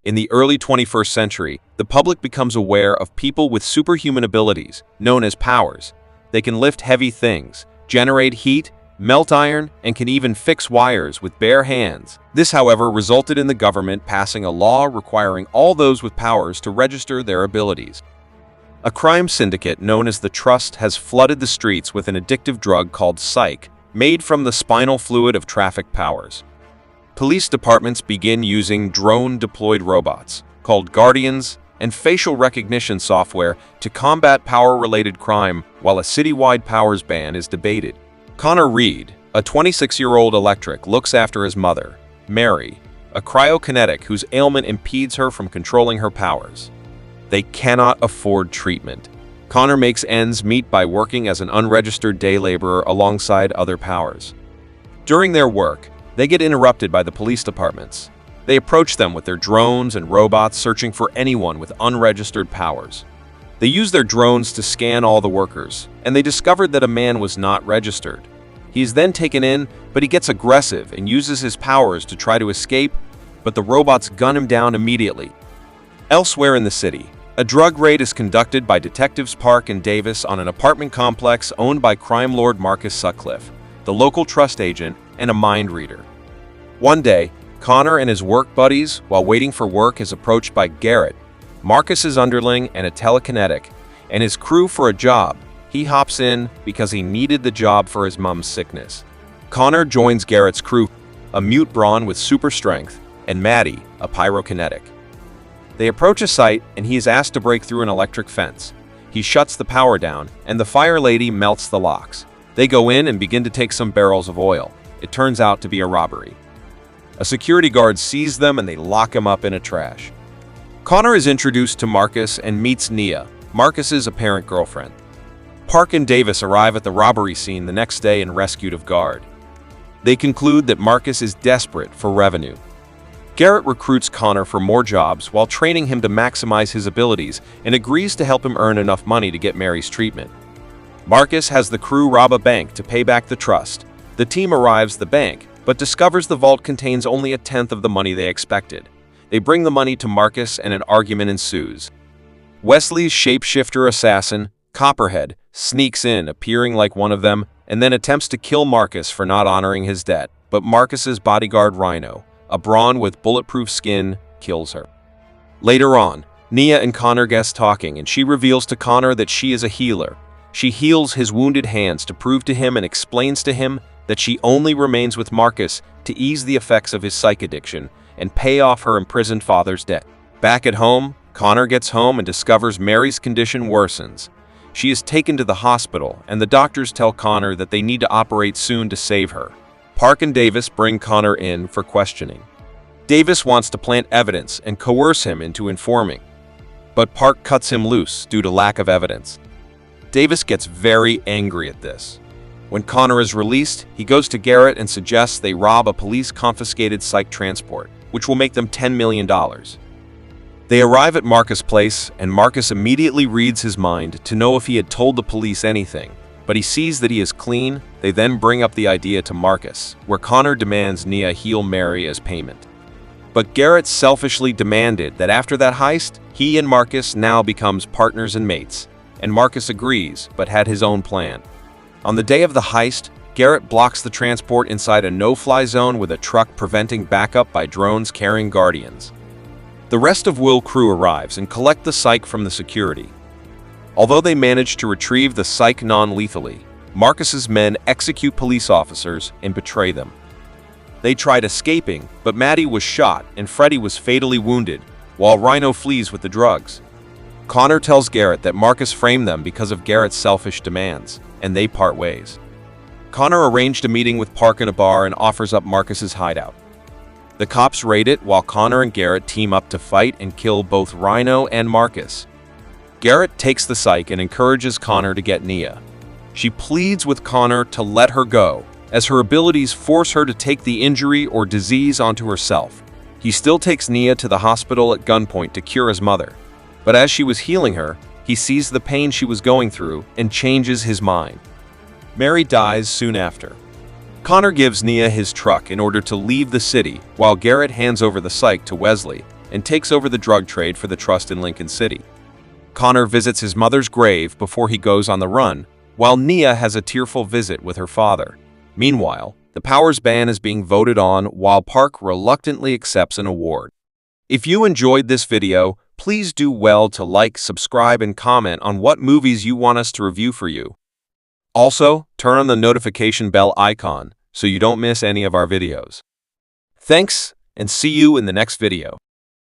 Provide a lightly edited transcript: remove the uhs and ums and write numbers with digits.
In the early 21st century, the public becomes aware of people with superhuman abilities, known as powers. They can lift heavy things, generate heat, melt iron, and can even fix wires with bare hands. This, however, resulted in the government passing a law requiring all those with powers to register their abilities. A crime syndicate known as the Trust has flooded the streets with an addictive drug called psych, made from the spinal fluid of traffic powers. Police departments begin using drone-deployed robots, called Guardians, and facial recognition software to combat power-related crime while a citywide powers ban is debated. Connor Reed, a 26-year-old electric, looks after his mother, Mary, a cryokinetic whose ailment impedes her from controlling her powers. They cannot afford treatment. Connor makes ends meet by working as an unregistered day laborer alongside other powers. During their work, they get interrupted by the police departments. They approach them with their drones and robots searching for anyone with unregistered powers. They use their drones to scan all the workers, and they discovered that a man was not registered. He is then taken in, but he gets aggressive and uses his powers to try to escape, but the robots gun him down immediately. Elsewhere in the city, a drug raid is conducted by Detectives Park and Davis on an apartment complex owned by crime lord Marcus Sutcliffe, the local trust agent, and a mind reader. One day, Connor and his work buddies, while waiting for work, is approached by Garrett, Marcus's underling and a telekinetic, and his crew for a job. He hops in because he needed the job for his mom's sickness. Connor joins Garrett's crew, a mute brawn with super strength, and Maddie, a pyrokinetic. They approach a site, and he is asked to break through an electric fence. He shuts the power down, and the fire lady melts the locks. They go in and begin to take some barrels of oil. It turns out to be a robbery. A security guard sees them and they lock him up in a trash. Connor is introduced to Marcus and meets Nia, Marcus's apparent girlfriend. Park and Davis arrive at the robbery scene the next day and rescued of guard. They conclude that Marcus is desperate for revenue. Garrett recruits Connor for more jobs while training him to maximize his abilities and agrees to help him earn enough money to get Mary's treatment. Marcus has the crew rob a bank to pay back the trust. The team arrives at the bank, but discovers the vault contains only a tenth of the money they expected. They bring the money to Marcus and an argument ensues. Wesley's shapeshifter assassin, Copperhead, sneaks in, appearing like one of them, and then attempts to kill Marcus for not honoring his debt, but Marcus's bodyguard Rhino, a brawn with bulletproof skin, kills her. Later on, Nia and Connor guest talking, and she reveals to Connor that she is a healer. She heals his wounded hands to prove to him and explains to him that she only remains with Marcus to ease the effects of his psych addiction and pay off her imprisoned father's debt. Back at home, Connor gets home and discovers Mary's condition worsens. She is taken to the hospital, and the doctors tell Connor that they need to operate soon to save her. Park and Davis bring Connor in for questioning. Davis wants to plant evidence and coerce him into informing, but Park cuts him loose due to lack of evidence. Davis gets very angry at this. When Connor is released, he goes to Garrett and suggests they rob a police-confiscated psych transport, which will make them $10 million. They arrive at Marcus' place, and Marcus immediately reads his mind to know if he had told the police anything, but he sees that he is clean. They then bring up the idea to Marcus, where Connor demands Nia heal Mary as payment. But Garrett selfishly demanded that after that heist, he and Marcus now becomes partners and mates, and Marcus agrees, but had his own plan. On the day of the heist, Garrett blocks the transport inside a no-fly zone with a truck preventing backup by drones carrying Guardians. The rest of Will's crew arrives and collect the psych from the security. Although they manage to retrieve the psych non-lethally, Marcus's men execute police officers and betray them. They tried escaping, but Maddie was shot and Freddy was fatally wounded, while Rhino flees with the drugs. Connor tells Garrett that Marcus framed them because of Garrett's selfish demands, and they part ways. Connor arranged a meeting with Park in a bar and offers up Marcus's hideout. The cops raid it while Connor and Garrett team up to fight and kill both Rhino and Marcus. Garrett takes the psych and encourages Connor to get Nia. She pleads with Connor to let her go, as her abilities force her to take the injury or disease onto herself. He still takes Nia to the hospital at gunpoint to cure his mother, but as she was healing her, he sees the pain she was going through and changes his mind. Mary dies soon after. Connor gives Nia his truck in order to leave the city, while Garrett hands over the psych to Wesley, and takes over the drug trade for the trust in Lincoln City. Connor visits his mother's grave before he goes on the run, while Nia has a tearful visit with her father. Meanwhile, the Powers ban is being voted on while Park reluctantly accepts an award. If you enjoyed this video, please do well to like, subscribe, and comment on what movies you want us to review for you. Also, turn on the notification bell icon so you don't miss any of our videos. Thanks, and see you in the next video.